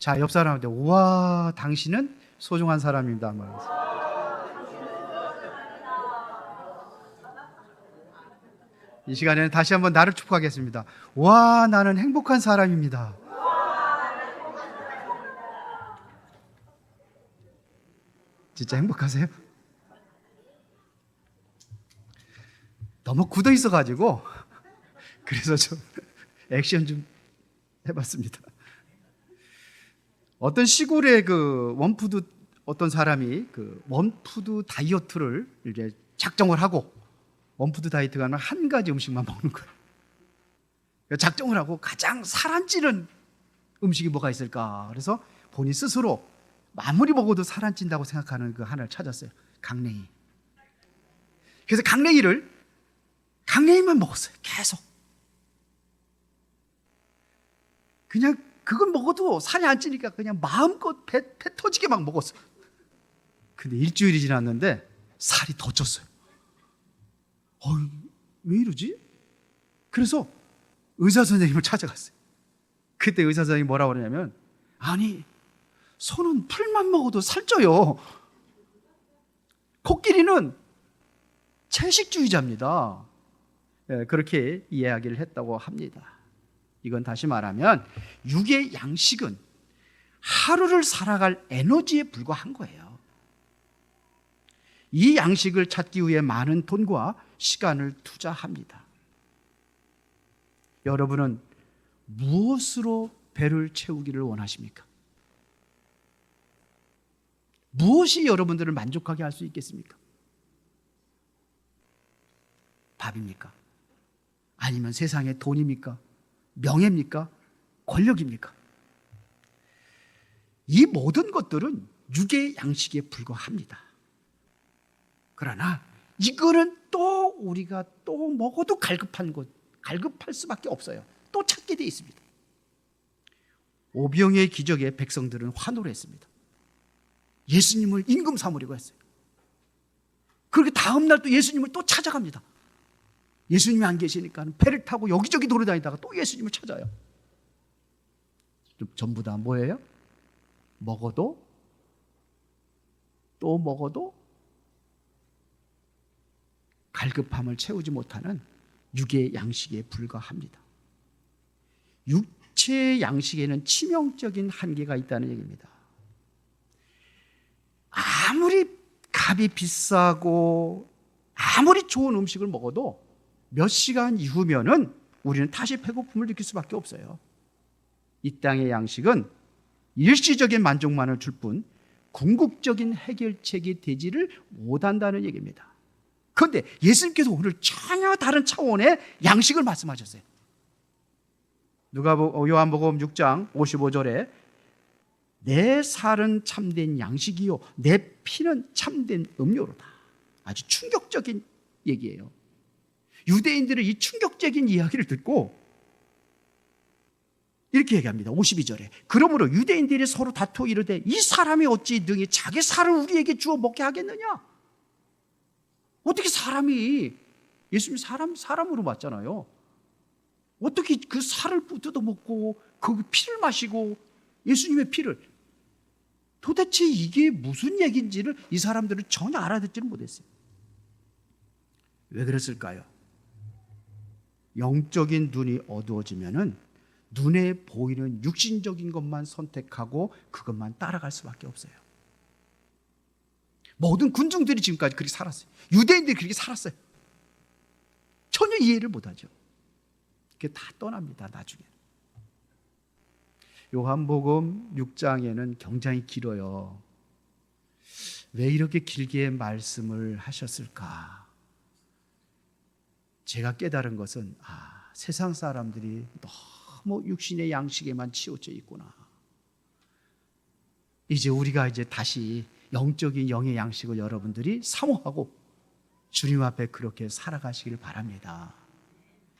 자, 옆 사람한테 우와, 당신은 소중한 사람입니다 말하세요. 이 시간에는 다시 한번 나를 축복하겠습니다. 와, 나는 행복한 사람입니다. 진짜 행복하세요? 너무 굳어 있어가지고 그래서 좀 액션 좀 해봤습니다. 어떤 시골의 그 원푸드 어떤 사람이 그 원푸드 다이어트를 이제 작정을 하고, 원푸드 다이어트가 하면 한 가지 음식만 먹는 거예요. 작정을 하고 가장 살 안 찌는 음식이 뭐가 있을까? 그래서 본인 스스로 아무리 먹어도 살 안 찐다고 생각하는 그 하나를 찾았어요. 강냉이. 그래서 강냉이만 먹었어요. 계속. 그냥 그걸 먹어도 살이 안 찌니까 그냥 마음껏 배 터지게 막 먹었어요. 근데 일주일이 지났는데 살이 더 쪘어요. 왜 이러지? 그래서 의사 선생님을 찾아갔어요. 그때 의사 선생님이 뭐라고 그러냐면, 아니, 소는 풀만 먹어도 살쪄요. 코끼리는 채식주의자입니다. 그렇게 이야기를 했다고 합니다. 이건 다시 말하면 육의 양식은 하루를 살아갈 에너지에 불과한 거예요. 이 양식을 찾기 위해 많은 돈과 시간을 투자합니다. 여러분은 무엇으로 배를 채우기를 원하십니까? 무엇이 여러분들을 만족하게 할 수 있겠습니까? 밥입니까? 아니면 세상의 돈입니까? 명예입니까? 권력입니까? 이 모든 것들은 육의 양식에 불과합니다. 그러나 이거는 또 우리가 또 먹어도 갈급할 수밖에 없어요. 또 찾게 돼 있습니다. 오병이의 기적에 백성들은 환호를 했습니다. 예수님을 임금 삼으려고 했어요. 그렇게 다음날 또 예수님을 또 찾아갑니다. 예수님이 안 계시니까 배를 타고 여기저기 돌아다니다가 또 예수님을 찾아요. 전부 다 뭐예요? 먹어도 또 먹어도 갈급함을 채우지 못하는 육의 양식에 불과합니다. 육체의 양식에는 치명적인 한계가 있다는 얘기입니다. 아무리 값이 비싸고 아무리 좋은 음식을 먹어도 몇 시간 이후면은 우리는 다시 배고픔을 느낄 수밖에 없어요. 이 땅의 양식은 일시적인 만족만을 줄 뿐 궁극적인 해결책이 되지를 못한다는 얘기입니다. 그런데 예수님께서 오늘 전혀 다른 차원의 양식을 말씀하셨어요. 요한복음 6장 55절에 내 살은 참된 양식이요 내 피는 참된 음료로다. 아주 충격적인 얘기예요. 유대인들은 이 충격적인 이야기를 듣고 이렇게 얘기합니다. 52절에 그러므로 유대인들이 서로 다투어 이르되 이 사람이 어찌 능히 자기 살을 우리에게 주어 먹게 하겠느냐? 어떻게 사람이, 예수님이 사람으로 맞잖아요. 어떻게 그 살을 뜯어먹고 그 피를 마시고 예수님의 피를, 도대체 이게 무슨 얘기인지를 이 사람들은 전혀 알아듣지는 못했어요. 왜 그랬을까요? 영적인 눈이 어두워지면은 눈에 보이는 육신적인 것만 선택하고 그것만 따라갈 수밖에 없어요. 모든 군중들이 지금까지 그렇게 살았어요. 유대인들이 그렇게 살았어요. 전혀 이해를 못하죠. 그게 다 떠납니다. 나중에. 요한복음 6장에는 굉장히 길어요. 왜 이렇게 길게 말씀을 하셨을까? 제가 깨달은 것은 세상 사람들이 너무 육신의 양식에만 치우쳐 있구나. 우리가 다시 영적인 영의 양식을 여러분들이 사모하고 주님 앞에 그렇게 살아가시길 바랍니다.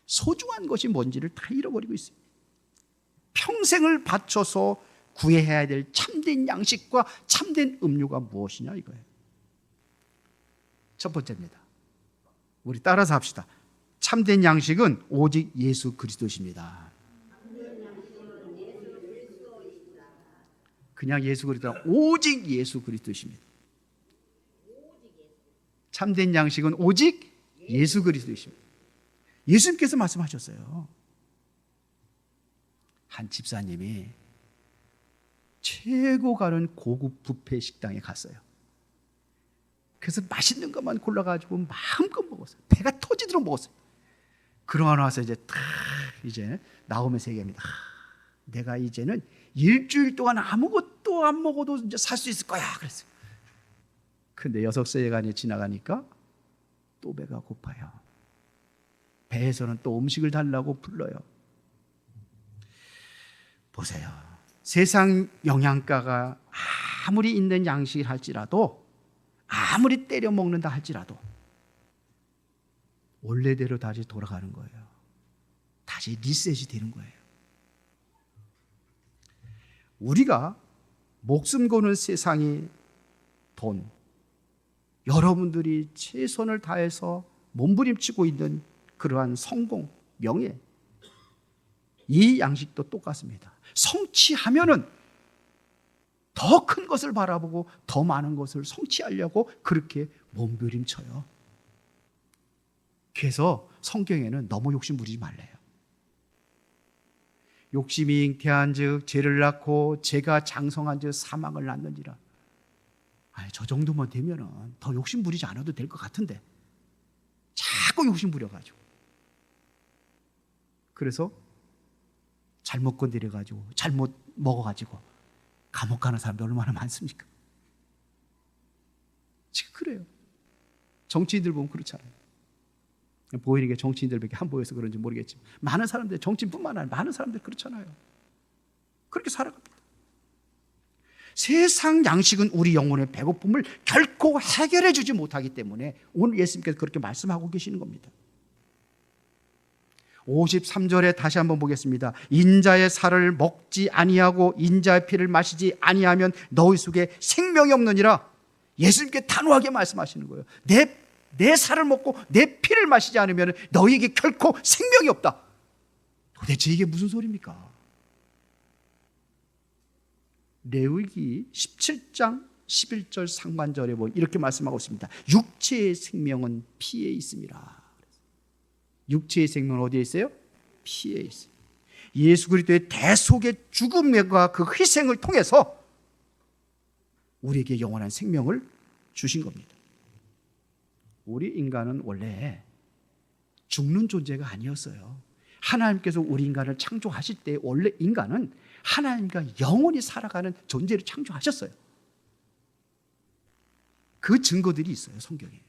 소중한 것이 뭔지를 다 잃어버리고 있어요. 평생을 바쳐서 구해야 될 참된 양식과 참된 음료가 무엇이냐 이거예요. 첫 번째입니다. 우리 따라서 합시다. 참된 양식은 오직 예수 그리스도십니다. 그냥 예수 그리스도, 오직 예수 그리스도십니다. 참된 양식은 오직 예수 그리스도이십니다. 예수님께서 말씀하셨어요. 한 집사님이 최고 가는 고급 뷔페 식당에 갔어요. 그래서 맛있는 것만 골라가지고 마음껏 먹었어요. 배가 터지도록 먹었어요. 그러고 나서 이제 나오면서 얘기합니다. 내가 이제는 일주일 동안 아무것도 안 먹어도 이제 살 수 있을 거야 그랬어요. 근데 6시간이 지나가니까 또 배가 고파요. 배에서는 또 음식을 달라고 불러요. 보세요. 세상 영양가가 아무리 있는 양식을 할지라도, 아무리 때려 먹는다 할지라도 원래대로 다시 돌아가는 거예요. 다시 리셋이 되는 거예요. 우리가 목숨 거는 세상이 돈, 여러분들이 최선을 다해서 몸부림치고 있는 그러한 성공, 명예, 이 양식도 똑같습니다. 성취하면은 더 큰 것을 바라보고 더 많은 것을 성취하려고 그렇게 몸부림쳐요. 그래서 성경에는 너무 욕심 부리지 말래요. 욕심이 잉태한즉 죄를 낳고 죄가 장성한즉 사망을 낳느니라. 아니, 저 정도만 되면은 더 욕심 부리지 않아도 될 것 같은데 자꾸 욕심 부려가지고, 그래서 잘못 건드려가지고 잘못 먹어가지고 감옥 가는 사람들 얼마나 많습니까? 지금 그래요. 정치인들 보면 그렇잖아요. 보이는 게 정치인들밖에 안 보여서 그런지 모르겠지만 많은 사람들, 정치인뿐만 아니라 많은 사람들 그렇잖아요. 그렇게 살아갑니다. 세상 양식은 우리 영혼의 배고픔을 결코 해결해 주지 못하기 때문에 오늘 예수님께서 그렇게 말씀하고 계시는 겁니다. 53절에 다시 한번 보겠습니다. 인자의 살을 먹지 아니하고 인자의 피를 마시지 아니하면 너희 속에 생명이 없느니라. 예수님께 단호하게 말씀하시는 거예요. 내 살을 먹고 내 피를 마시지 않으면 너희에게 결코 생명이 없다. 도대체 이게 무슨 소리입니까? 레위기 17장 11절 상반절에 보면 이렇게 말씀하고 있습니다. 육체의 생명은 피에 있습니다. 육체의 생명은 어디에 있어요? 피에 있어요. 예수 그리스도의 대속의 죽음과 그 희생을 통해서 우리에게 영원한 생명을 주신 겁니다. 우리 인간은 원래 죽는 존재가 아니었어요. 하나님께서 우리 인간을 창조하실 때 원래 인간은 하나님과 영원히 살아가는 존재를 창조하셨어요. 그 증거들이 있어요, 성경에.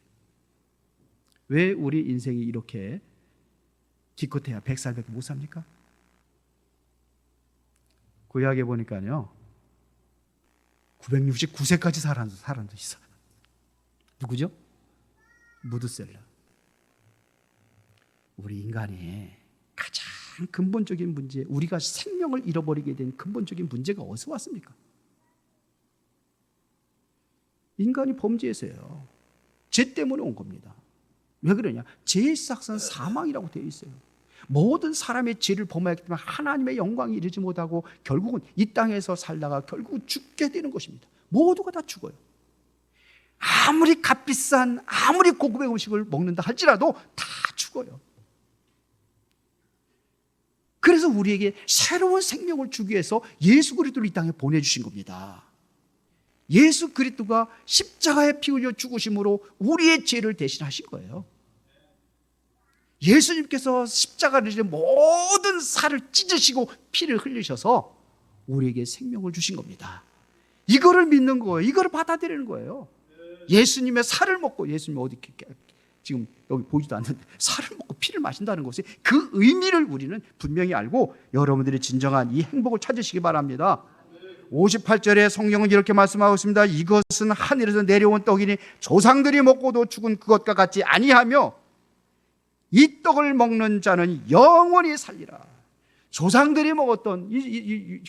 왜 우리 인생이 이렇게 기껏해야 100살밖에 못 삽니까? 구약에 보니까요 969세까지 살아는 사람도 있어요. 누구죠? 무드셀라. 우리 인간이 가장 근본적인 문제, 우리가 생명을 잃어버리게 된 근본적인 문제가 어디서 왔습니까? 인간이 범죄에서요. 죄 때문에 온 겁니다. 왜 그러냐? 죄의 삭은 사망이라고 되어 있어요. 모든 사람의 죄를 범하였기 때문에 하나님의 영광이 이르지 못하고 결국은 이 땅에서 살다가 결국 죽게 되는 것입니다. 모두가 다 죽어요. 아무리 값비싼, 아무리 고급의 음식을 먹는다 할지라도 다 죽어요. 그래서 우리에게 새로운 생명을 주기 위해서 예수 그리스도를 이 땅에 보내주신 겁니다. 예수 그리스도가 십자가에 피 흘려 죽으심으로 우리의 죄를 대신하신 거예요. 예수님께서 십자가를 지는 모든 살을 찢으시고 피를 흘리셔서 우리에게 생명을 주신 겁니다. 이거를 믿는 거예요. 이거를 받아들이는 거예요. 예수님의 살을 먹고, 예수님 어디 지금 여기 보이지도 않는데 살을 먹고 피를 마신다는 것이 그 의미를 우리는 분명히 알고 여러분들이 진정한 이 행복을 찾으시기 바랍니다. 58절에 성경은 이렇게 말씀하고 있습니다. 이것은 하늘에서 내려온 떡이니 조상들이 먹고도 죽은 그것과 같지 아니하며 이 떡을 먹는 자는 영원히 살리라. 조상들이 먹었던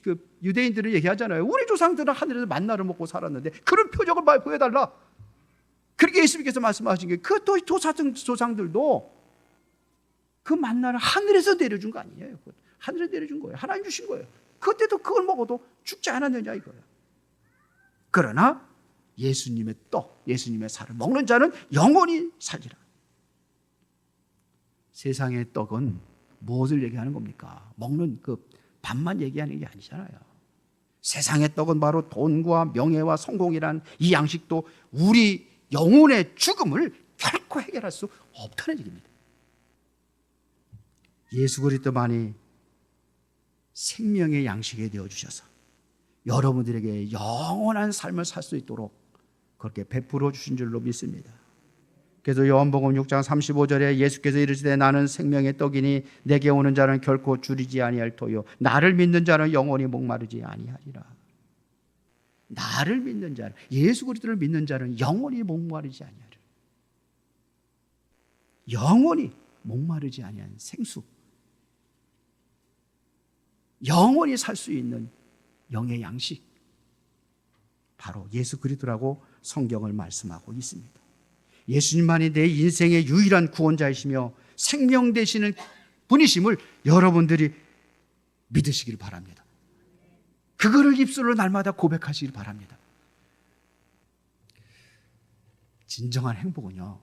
그 유대인들을 얘기하잖아요. 우리 조상들은 하늘에서 만나를 먹고 살았는데 그런 표적을 보여달라. 그렇게 예수님께서 말씀하신 게 그 또 조상들도 그 만나를 하늘에서 내려준 거 아니에요. 하늘에서 내려준 거예요. 하나님 주신 거예요. 그때도 그걸 먹어도 죽지 않았느냐 이거예요. 그러나 예수님의 떡, 예수님의 살을 먹는 자는 영원히 살리라. 세상의 떡은 무엇을 얘기하는 겁니까? 먹는 그 밥만 얘기하는 게 아니잖아요. 세상의 떡은 바로 돈과 명예와 성공이란 이 양식도 우리 영혼의 죽음을 결코 해결할 수 없다는 얘기입니다. 예수 그리스도만이 생명의 양식이 되어주셔서 여러분들에게 영원한 삶을 살 수 있도록 그렇게 베풀어 주신 줄로 믿습니다. 그래서 요한복음 6장 35절에 예수께서 이르시되 나는 생명의 떡이니 내게 오는 자는 결코 줄이지 아니할 터요 나를 믿는 자는 영원히 목마르지 아니하리라. 나를 믿는 자는, 예수 그리스도를 믿는 자는 영원히 목마르지 아니하리라. 영원히 목마르지 아니한 생수, 영원히 살 수 있는 영의 양식, 바로 예수 그리스도라고 성경을 말씀하고 있습니다. 예수님만이 내 인생의 유일한 구원자이시며 생명 되시는 분이심을 여러분들이 믿으시길 바랍니다. 그거를 입술로 날마다 고백하시길 바랍니다. 진정한 행복은요,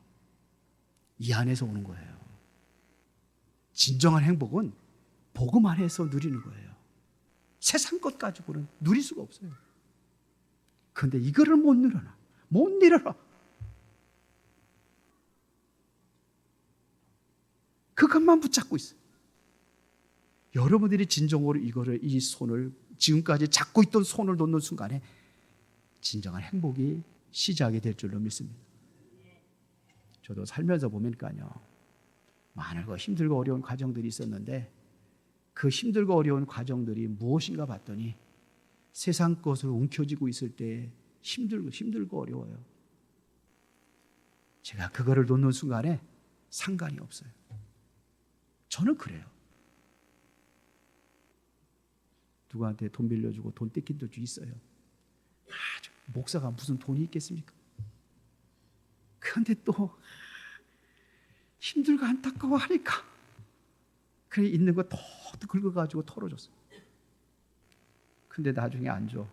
이 안에서 오는 거예요. 진정한 행복은 복음 안에서 누리는 거예요. 세상 것 가지고는 누릴 수가 없어요. 그런데 이거를 못 누려라. 그것만 붙잡고 있어요. 여러분들이 진정으로 이 손을, 지금까지 잡고 있던 손을 놓는 순간에 진정한 행복이 시작이 될 줄로 믿습니다. 저도 살면서 보면요, 많은 힘들고 어려운 과정들이 있었는데 그 힘들고 어려운 과정들이 무엇인가 봤더니 세상 것으로 움켜쥐고 있을 때 힘들고 어려워요. 제가 그거를 놓는 순간에 상관이 없어요. 저는 그래요. 누구한테 돈 빌려주고 돈 뺏긴 적도 있어요. 목사가 무슨 돈이 있겠습니까? 그런데 또 힘들고 안타까워하니까 그래 있는 거 더 긁어가지고 털어줬어요. 근데 나중에 안 줘.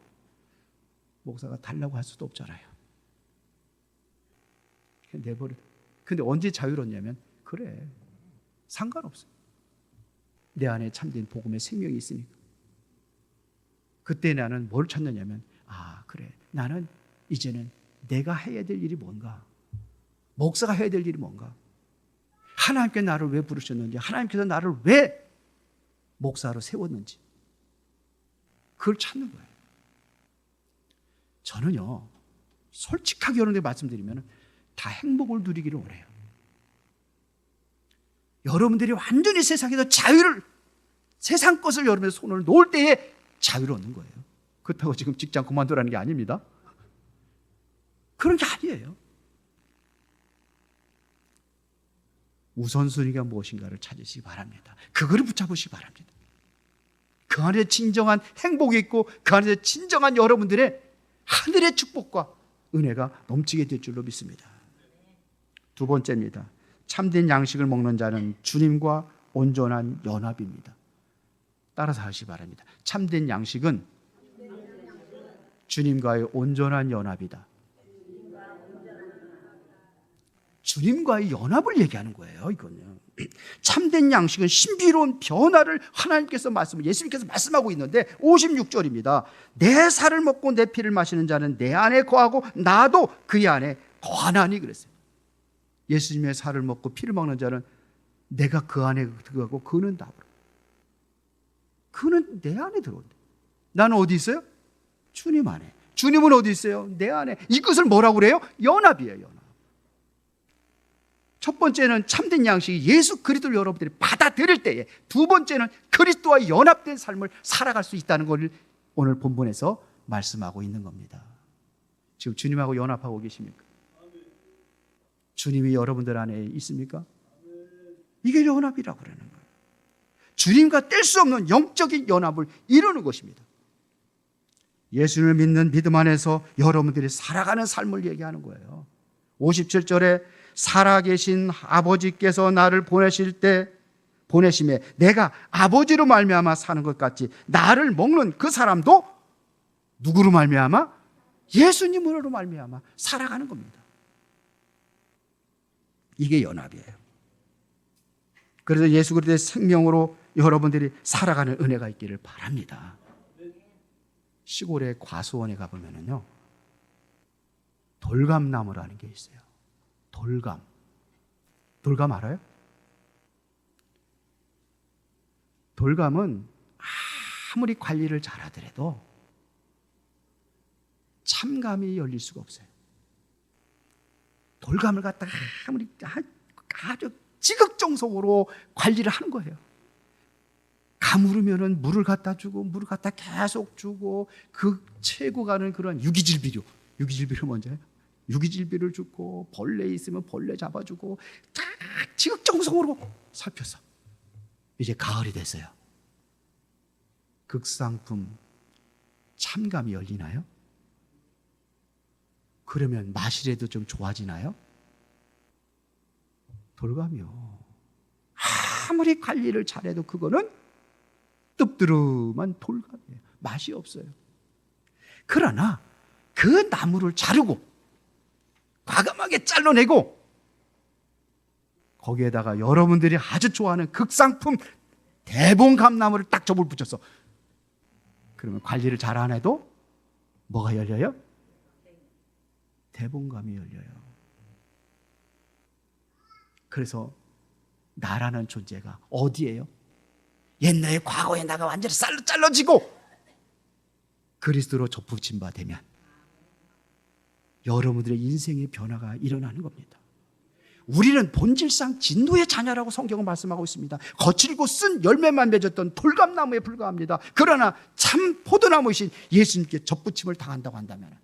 목사가 달라고 할 수도 없잖아요. 내버려. 근데 언제 자유롭냐면, 그래, 상관없어요. 내 안에 참된 복음의 생명이 있으니까. 그때 나는 뭘 찾느냐면, 그래, 나는 이제는 내가 해야 될 일이 뭔가, 목사가 해야 될 일이 뭔가, 하나님께 나를 왜 부르셨는지, 하나님께서 나를 왜 목사로 세웠는지, 그걸 찾는 거예요. 저는요, 솔직하게 여러분들 말씀드리면 다 행복을 누리기를 원해요. 여러분들이 완전히 세상에서 세상 것을 여러분의 손을 놓을 때에 자유를 얻는 거예요. 그렇다고 지금 직장 그만두라는 게 아닙니다. 그런 게 아니에요. 우선순위가 무엇인가를 찾으시기 바랍니다. 그거를 붙잡으시기 바랍니다. 그 안에 진정한 행복이 있고 그 안에 진정한 여러분들의 하늘의 축복과 은혜가 넘치게 될 줄로 믿습니다. 두 번째입니다. 참된 양식을 먹는 자는 주님과 온전한 연합입니다. 따라서 하시기 바랍니다. 참된 양식은 주님과의 온전한 연합이다. 주님과의 연합을 얘기하는 거예요. 이거는 참된 양식은 신비로운 변화를 하나님께서 예수님께서 말씀하고 있는데 56절입니다. 내 살을 먹고 내 피를 마시는 자는 내 안에 거하고 나도 그의 안에 거하나니 그랬어요. 예수님의 살을 먹고 피를 먹는 자는 내가 그 안에 들어가고 그는 나. 그는 내 안에 들어온다. 나는 어디 있어요? 주님 안에. 주님은 어디 있어요? 내 안에. 이것을 뭐라고 그래요? 연합이에요. 연합. 첫 번째는 참된 양식이 예수 그리스도를 여러분들이 받아들일 때에, 두 번째는 그리스도와 연합된 삶을 살아갈 수 있다는 것을 오늘 본문에서 말씀하고 있는 겁니다. 지금 주님하고 연합하고 계십니까? 주님이 여러분들 안에 있습니까? 이게 연합이라고 그러는 거예요. 주님과 뗄 수 없는 영적인 연합을 이루는 것입니다. 예수를 믿는 믿음 안에서 여러분들이 살아가는 삶을 얘기하는 거예요. 57절에 살아계신 아버지께서 나를 보내심에 내가 아버지로 말미암아 사는 것 같이 나를 먹는 그 사람도 누구로 말미암아? 예수님으로 말미암아 살아가는 겁니다. 이게 연합이에요. 그래서 예수 그리스도의 생명으로 여러분들이 살아가는 은혜가 있기를 바랍니다. 시골의 과수원에 가보면요, 돌감나무라는 게 있어요. 돌감 알아요? 돌감은 아무리 관리를 잘하더라도 참감이 열릴 수가 없어요. 돌감을 갖다가 아무리 아주 지극정성으로 관리를 하는 거예요. 가물으면은 물을 갖다 주고, 물을 갖다 계속 주고, 그 채고 가는 그런 유기질비료 뭔지, 유기질비를 주고, 벌레 있으면 벌레 잡아주고, 딱 지극정성으로 살펴서 이제 가을이 됐어요. 극상품 참감이 열리나요? 그러면 맛이라도 좀 좋아지나요? 돌감이요, 아무리 관리를 잘해도 그거는 떫드름한 돌감이에요. 맛이 없어요. 그러나 그 나무를 자르고 과감하게 잘라내고 거기에다가 여러분들이 아주 좋아하는 극상품 대봉감나무를 딱 접을 붙였어. 그러면 관리를 잘 안 해도 뭐가 열려요? 대봉감이 열려요. 그래서 나라는 존재가 어디예요? 옛날에 과거에 나가 완전히 쌀로 잘라지고 그리스도로 접붙임 바 되면 여러분들의 인생의 변화가 일어나는 겁니다. 우리는 본질상 진노의 자녀라고 성경은 말씀하고 있습니다. 거칠고 쓴 열매만 맺었던 돌감나무에 불과합니다. 그러나 참 포도나무이신 예수님께 접붙임을 당한다고 한다면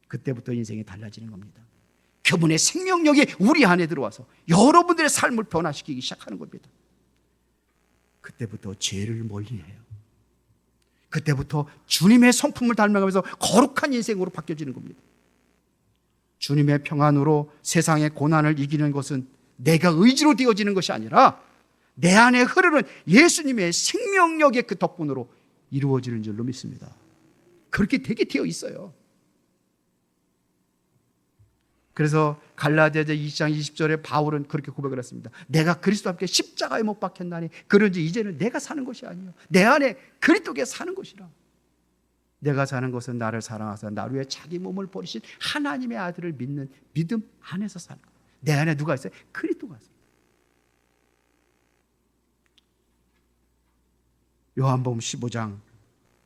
그때부터 인생이 달라지는 겁니다. 그분의 생명력이 우리 안에 들어와서 여러분들의 삶을 변화시키기 시작하는 겁니다. 그때부터 죄를 멀리해요. 그때부터 주님의 성품을 닮아가면서 거룩한 인생으로 바뀌어지는 겁니다. 주님의 평안으로 세상의 고난을 이기는 것은 내가 의지로 되어지는 것이 아니라 내 안에 흐르는 예수님의 생명력의 그 덕분으로 이루어지는 줄로 믿습니다. 그렇게 되게 되어 있어요. 그래서 갈라디아서 2장 20절에 바울은 그렇게 고백을 했습니다. 내가 그리스도와 함께 십자가에 못 박혔나니 그런지 이제는 내가 사는 것이 아니요 내 안에 그리스도께 사는 것이라. 내가 사는 것은 나를 사랑하사 나를 위해 자기 몸을 버리신 하나님의 아들을 믿는 믿음 안에서 사는 것. 내 안에 누가 있어요? 그리스도가 있어요. 요한복음 15장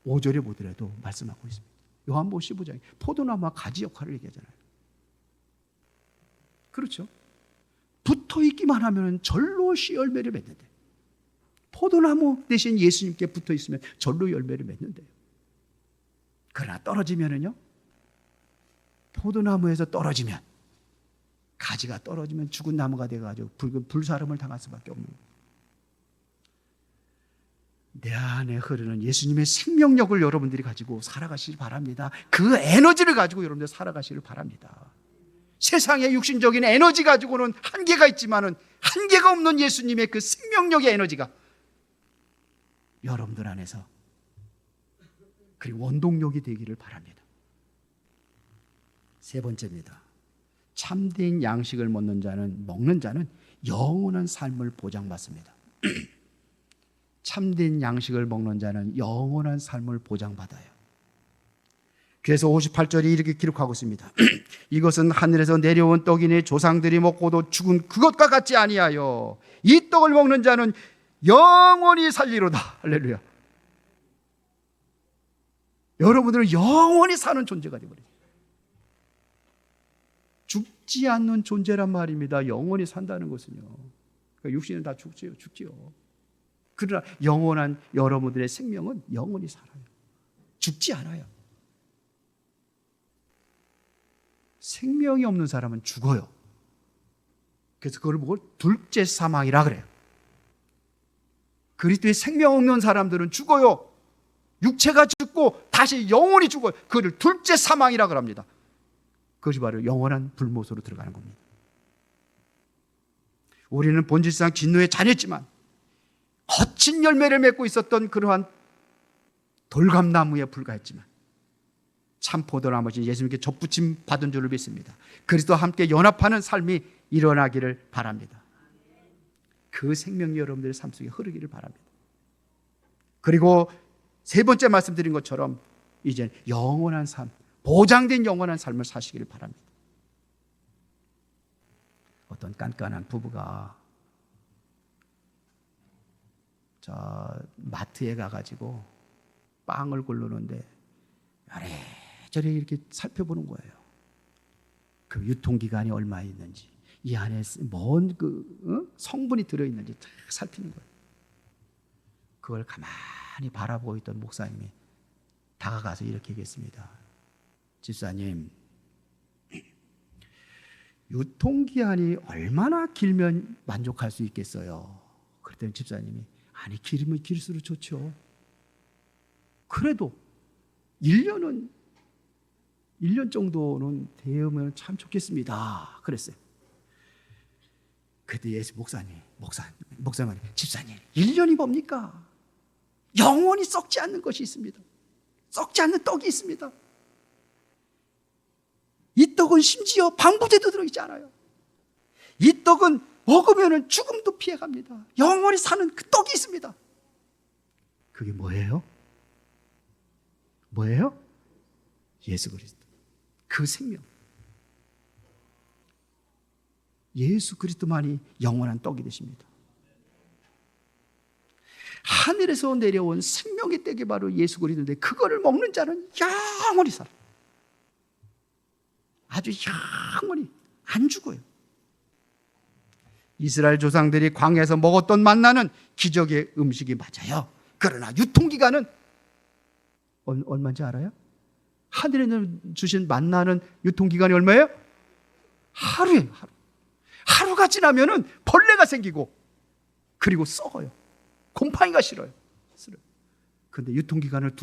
5절에 보더라도 말씀하고 있습니다. 요한복음 15장이 포도나무와 가지 역할을 얘기하잖아요. 그렇죠? 붙어있기만 하면 절로 씨 열매를 맺는데 포도나무 대신 예수님께 붙어있으면 절로 열매를 맺는데요. 그러나 떨어지면은요, 포도나무에서 떨어지면 가지가 떨어지면 죽은 나무가 돼가지고 불사름을 당할 수밖에 없는 거예요. 내 안에 흐르는 예수님의 생명력을 여러분들이 가지고 살아가시기 바랍니다. 그 에너지를 가지고 여러분들 살아가시길 바랍니다. 세상의 육신적인 에너지 가지고는 한계가 있지만은 한계가 없는 예수님의 그 생명력의 에너지가 여러분들 안에서 그리고 원동력이 되기를 바랍니다. 세 번째입니다. 참된 양식을 먹는 자는 영원한 삶을 보장받습니다. 참된 양식을 먹는 자는 영원한 삶을 보장받아요. 그래서 58절이 이렇게 기록하고 있습니다. 이것은 하늘에서 내려온 떡이니 조상들이 먹고도 죽은 그것과 같지 아니하여 이 떡을 먹는 자는 영원히 살리로다. 할렐루야. 여러분들은 영원히 사는 존재가 되어버려요. 죽지 않는 존재란 말입니다. 영원히 산다는 것은요. 그러니까 육신은 다 죽지요. 그러나 영원한 여러분들의 생명은 영원히 살아요. 죽지 않아요. 생명이 없는 사람은 죽어요. 그래서 그걸 보고 둘째 사망이라 그래요. 그리스도의 생명 없는 사람들은 죽어요. 육체가 죽고 다시 영원히 죽어요. 그걸 둘째 사망이라 그럽니다. 그것이 바로 영원한 불못으로 들어가는 겁니다. 우리는 본질상 진노의 자녀였지만 거친 열매를 맺고 있었던 그러한 돌감나무에 불과했지만 참 포도나무신 예수님께 접붙임 받은 줄을 믿습니다. 그리스도와 함께 연합하는 삶이 일어나기를 바랍니다. 그 생명이 여러분들의 삶 속에 흐르기를 바랍니다. 그리고 세 번째 말씀드린 것처럼 이제 영원한 삶, 보장된 영원한 삶을 사시기를 바랍니다. 어떤 깐깐한 부부가 마트에 가가지고 빵을 고르는데 여래저래 이렇게 살펴보는 거예요. 그 유통기간이 얼마 있는지, 이 안에 뭔 성분이 들어있는지 다 살피는 거예요. 그걸 가만히 바라보고 있던 목사님이 다가가서 이렇게 얘기했습니다. 집사님, 유통기한이 얼마나 길면 만족할 수 있겠어요? 그랬더니 집사님이 아니 길면 길수록 좋죠. 그래도 1년 정도는 되면 참 좋겠습니다. 그랬어요. 그때 예수 목사님, 집사님, 1년이 뭡니까? 영원히 썩지 않는 것이 있습니다. 썩지 않는 떡이 있습니다. 이 떡은 심지어 방부제도 들어있지 않아요. 이 떡은 먹으면 죽음도 피해갑니다. 영원히 사는 그 떡이 있습니다. 그게 뭐예요? 뭐예요? 예수 그리스도. 그 생명. 예수 그리스도만이 영원한 떡이 되십니다. 하늘에서 내려온 생명의 떡이 바로 예수 그리스도인데 그거를 먹는 자는 영원히 살아요. 아주 영원히 안 죽어요. 이스라엘 조상들이 광야에서 먹었던 만나는 기적의 음식이 맞아요. 그러나 유통기간은 얼마인지 알아요? 하늘에 주신 만나는 유통기간이 얼마예요? 하루예요. 하루가 지나면은 벌레가 생기고 그리고 썩어요. 곰팡이가 싫어요. 그런데 유통기간을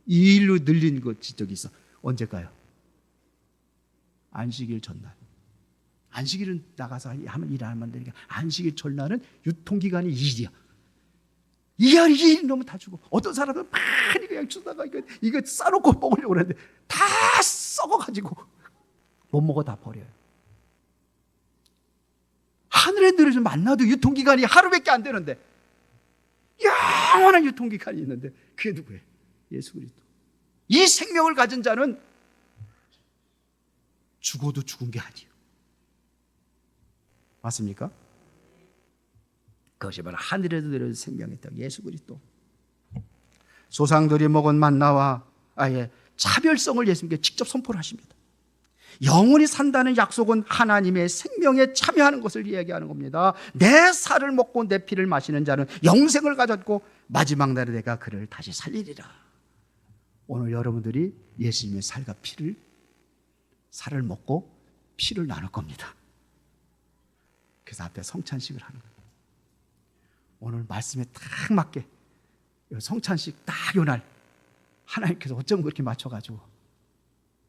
2일로 늘린 그 지적이 있어. 언제까요? 안식일 전날. 안식일은 나가서 하면 일하면 되니까 안식일 전날은 유통기간이 2일이야. 2일 넘으면 다 죽어. 어떤 사람은 많이 그냥 주다가 이거 싸놓고 먹으려고 그러는데 다 썩어가지고 못 먹어 다 버려요. 하늘에 내려준 만나도 유통기간이 하루밖에 안 되는데 영원한 유통기간이 있는데 그게 누구예요? 예수 그리스도. 이 생명을 가진 자는 죽어도 죽은 게 아니에요. 맞습니까? 그것이 바로 하늘에서 내려준 생명의 떡 예수 그리스도. 조상들이 먹은 만나와 아예 차별성을 예수님께 직접 선포를 하십니다. 영원히 산다는 약속은 하나님의 생명에 참여하는 것을 이야기하는 겁니다. 내 살을 먹고 내 피를 마시는 자는 영생을 가졌고 마지막 날에 내가 그를 다시 살리리라. 오늘 여러분들이 예수님의 살과 피를 살을 먹고 피를 나눌 겁니다. 그래서 앞에 성찬식을 하는 거예요. 오늘 말씀에 딱 맞게 성찬식 딱 요 날 하나님께서 어쩜 그렇게 맞춰가지고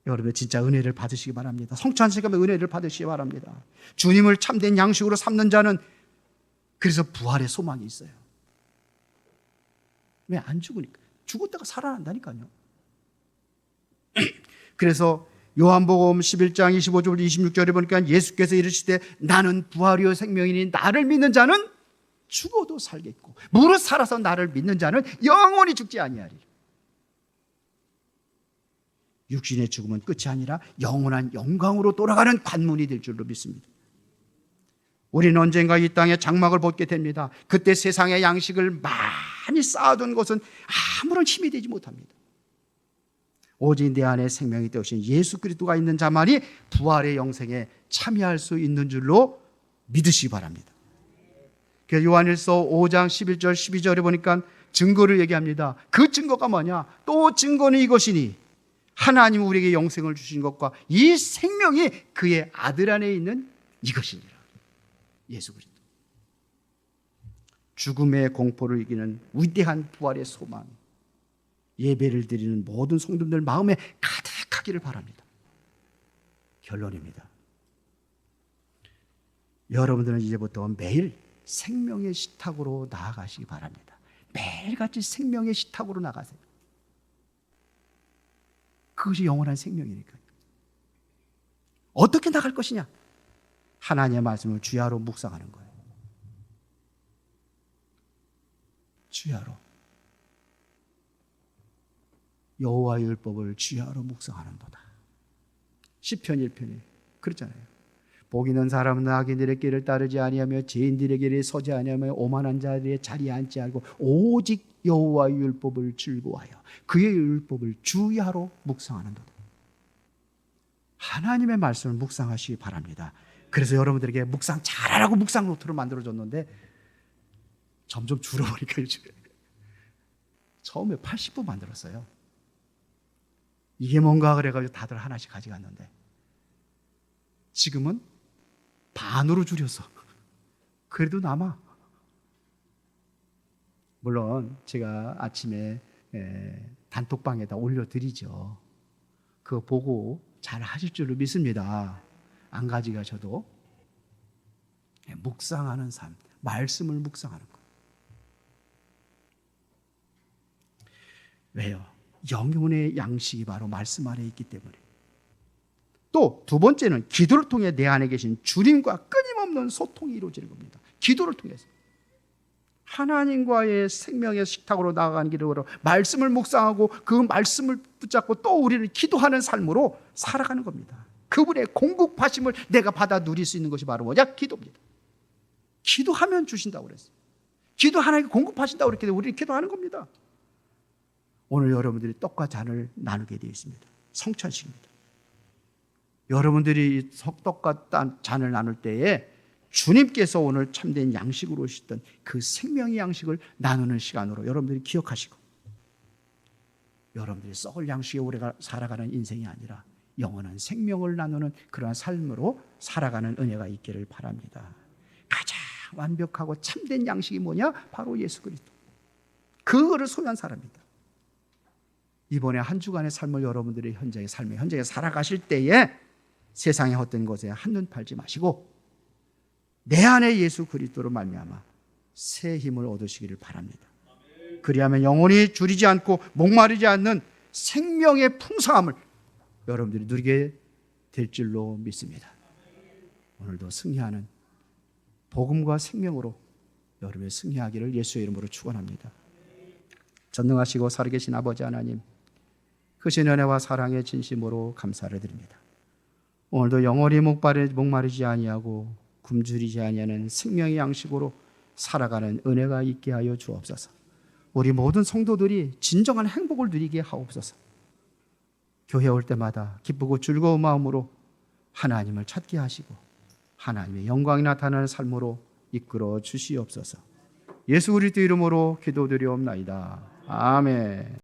여러분 진짜 은혜를 받으시기 바랍니다. 성찬식하면 은혜를 받으시기 바랍니다. 주님을 참된 양식으로 삼는 자는 그래서 부활의 소망이 있어요. 왜? 안 죽으니까. 죽었다가 살아난다니까요. 그래서 요한복음 11장 25절 26절에 보니까 예수께서 이르시되 나는 부활이요 생명이니 나를 믿는 자는 죽어도 살겠고 무릇 살아서 나를 믿는 자는 영원히 죽지 아니하리. 육신의 죽음은 끝이 아니라 영원한 영광으로 돌아가는 관문이 될 줄로 믿습니다. 우리는 언젠가 이 땅에 장막을 벗게 됩니다. 그때 세상의 양식을 많이 쌓아둔 것은 아무런 힘이 되지 못합니다. 오직 내 안에 생명이 되신 예수 그리스도가 있는 자만이 부활의 영생에 참여할 수 있는 줄로 믿으시기 바랍니다. 그래서 요한일서 5장 11절 12절에 보니까 증거를 얘기합니다. 그 증거가 뭐냐? 또 증거는 이것이니 하나님 우리에게 영생을 주신 것과 이 생명이 그의 아들 안에 있는 이것이니라. 예수 그리스도. 죽음의 공포를 이기는 위대한 부활의 소망. 예배를 드리는 모든 성도들 마음에 가득하기를 바랍니다. 결론입니다. 여러분들은 이제부터 매일 생명의 식탁으로 나아가시기 바랍니다. 매일같이 생명의 식탁으로 나가세요. 그것이 영원한 생명이니까요. 어떻게 나갈 것이냐? 하나님의 말씀을 주야로 묵상하는 거예요. 주야로. 여호와의 율법을 주야로 묵상하는도다. 시편 1편이 그렇잖아요. 복 있는 사람은 악인들의 길을 따르지 아니하며 죄인들의 길에 서지 아니하며 오만한 자들의 자리에 앉지 않고 오직 여호와의 율법을 즐거워하여 그의 율법을 주야로 묵상하는도다. 하나님의 말씀을 묵상하시기 바랍니다. 그래서 여러분들에게 묵상 잘하라고 묵상 노트를 만들어줬는데 점점 줄어버리니까 요즘에 처음에 80부 만들었어요. 이게 뭔가 그래가지고 다들 하나씩 가져갔는데 지금은 반으로 줄여서 그래도 남아. 물론 제가 아침에 단톡방에다 올려드리죠. 그거 보고 잘 하실 줄로 믿습니다. 안 가져가셔도 묵상하는 삶, 말씀을 묵상하는 것. 왜요? 영혼의 양식이 바로 말씀 안에 있기 때문에. 또 두 번째는 기도를 통해 내 안에 계신 주님과 끊임없는 소통이 이루어지는 겁니다. 기도를 통해서 하나님과의 생명의 식탁으로 나아가는 길으로 말씀을 묵상하고 그 말씀을 붙잡고 또 우리를 기도하는 삶으로 살아가는 겁니다. 그분의 공급하심을 내가 받아 누릴 수 있는 것이 바로 뭐냐? 기도입니다. 기도하면 주신다고 그랬어요. 기도 하나님께 공급하신다고 그렇게 우리는 기도하는 겁니다. 오늘 여러분들이 떡과 잔을 나누게 되어 있습니다. 성찬식입니다. 여러분들이 떡과 잔을 나눌 때에 주님께서 오늘 참된 양식으로 오셨던 그 생명의 양식을 나누는 시간으로 여러분들이 기억하시고, 여러분들이 썩을 양식에 오래 살아가는 인생이 아니라 영원한 생명을 나누는 그러한 삶으로 살아가는 은혜가 있기를 바랍니다. 가장 완벽하고 참된 양식이 뭐냐? 바로 예수 그리스도. 그거를 소유한 사람입니다. 이번에 한 주간의 삶을 여러분들이 현장의 살아가실 때에 세상의 헛된 것에 한눈 팔지 마시고 내 안에 예수 그리스도로 말미암아 새 힘을 얻으시기를 바랍니다. 그리하면 영원히 줄이지 않고 목마르지 않는 생명의 풍성함을 여러분들이 누리게 될 줄로 믿습니다. 오늘도 승리하는 복음과 생명으로 여러분이 승리하기를 예수의 이름으로 축원합니다. 전능하시고 살아계신 아버지 하나님, 크신 은혜와 사랑의 진심으로 감사를 드립니다. 오늘도 영원히 목마르지 아니하고 굶주리지 아니하는 생명의 양식으로 살아가는 은혜가 있게 하여 주옵소서. 우리 모든 성도들이 진정한 행복을 누리게 하옵소서. 교회 올 때마다 기쁘고 즐거운 마음으로 하나님을 찾게 하시고 하나님의 영광이 나타나는 삶으로 이끌어 주시옵소서. 예수 그리스도 이름으로 기도드리옵나이다. 아멘.